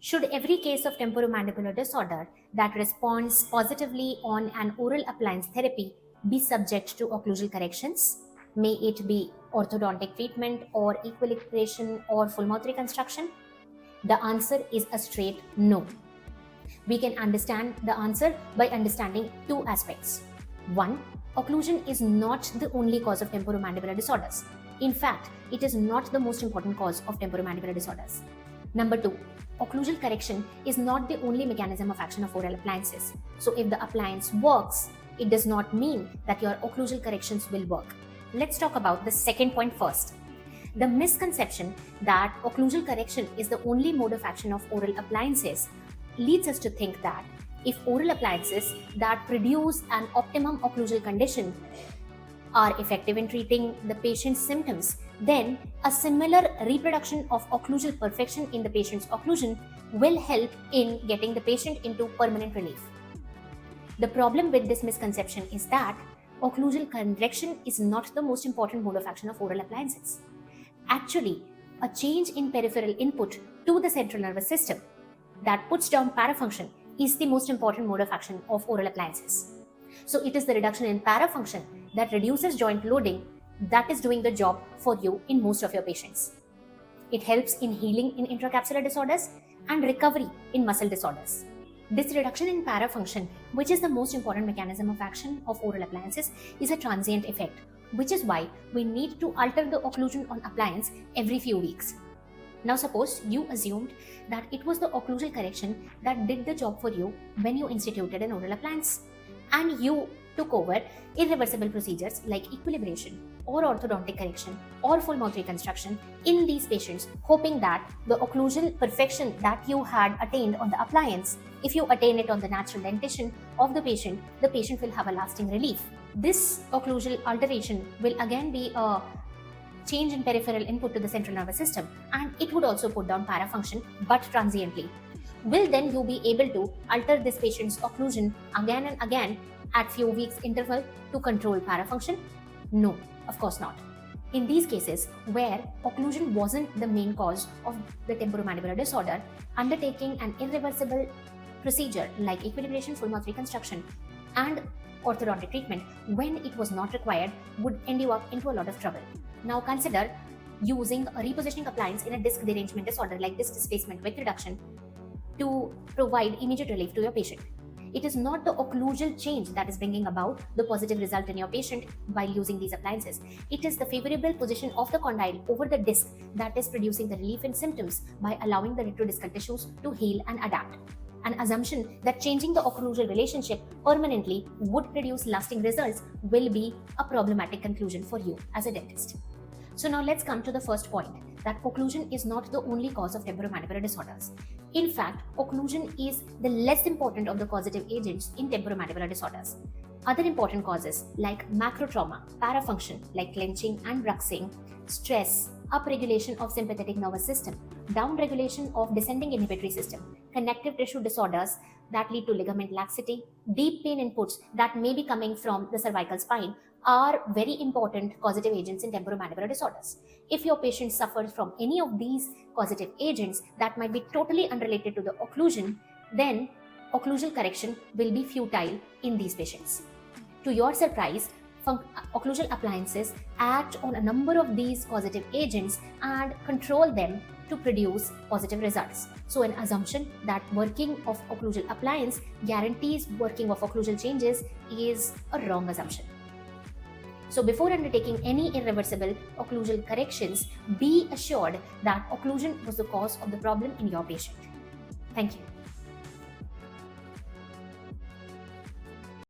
Should every case of temporomandibular disorder that responds positively on an oral appliance therapy be subject to occlusal corrections? May it be orthodontic treatment or equilibration or full mouth reconstruction? The answer is a straight no. We can understand the answer by understanding two aspects. One, occlusion is not the only cause of temporomandibular disorders. In fact, it is not the most important cause of temporomandibular disorders. Number two, occlusal correction is not the only mechanism of action of oral appliances. So if the appliance works, it does not mean that your occlusal corrections will work. Let's talk about the second point first. The misconception that occlusal correction is the only mode of action of oral appliances leads us to think that if oral appliances that produce an optimum occlusal condition are effective in treating the patient's symptoms, then a similar reproduction of occlusal perfection in the patient's occlusion will help in getting the patient into permanent relief. The problem with this misconception is that occlusal correction is not the most important mode of action of oral appliances. Actually, a change in peripheral input to the central nervous system that puts down parafunction is the most important mode of action of oral appliances. So it is the reduction in parafunction that reduces joint loading that is doing the job for you in most of your patients. It helps in healing in intracapsular disorders and recovery in muscle disorders. This reduction in parafunction, which is the most important mechanism of action of oral appliances, is a transient effect, which is why we need to alter the occlusion on appliance every few weeks. Now suppose you assumed that it was the occlusal correction that did the job for you when you instituted an oral appliance, and you took over irreversible procedures like equilibration or orthodontic correction or full mouth reconstruction in these patients, hoping that the occlusal perfection that you had attained on the appliance, if you attain it on the natural dentition of the patient will have a lasting relief. This occlusal alteration will again be a change in peripheral input to the central nervous system, and it would also put down parafunction, but transiently. Will then you be able to alter this patient's occlusion again and again at few weeks interval to control parafunction? No, of course not. In these cases where occlusion wasn't the main cause of the temporomandibular disorder, undertaking an irreversible procedure like equilibration, full mouth reconstruction, and orthodontic treatment when it was not required would end you up into a lot of trouble. Now consider using a repositioning appliance in a disc derangement disorder like disc displacement with reduction to provide immediate relief to your patient. It is not the occlusal change that is bringing about the positive result in your patient while using these appliances. It is the favorable position of the condyle over the disc that is producing the relief in symptoms by allowing the retrodiscal tissues to heal and adapt. An assumption that changing the occlusal relationship permanently would produce lasting results will be a problematic conclusion for you as a dentist. So now let's come to the first point, that occlusion is not the only cause of temporomandibular disorders. In fact, occlusion is the less important of the causative agents in temporomandibular disorders. Other important causes like macrotrauma, parafunction like clenching and bruxing, stress, upregulation of sympathetic nervous system, downregulation of descending inhibitory system, connective tissue disorders that lead to ligament laxity, deep pain inputs that may be coming from the cervical spine are very important causative agents in temporomandibular disorders. If your patient suffers from any of these causative agents that might be totally unrelated to the occlusion, then occlusal correction will be futile in these patients. To your surprise, occlusal appliances act on a number of these causative agents and control them to produce positive results. So an assumption that working of occlusal appliance guarantees working of occlusal changes is a wrong assumption. So before undertaking any irreversible occlusal corrections, be assured that occlusion was the cause of the problem in your patient. Thank you.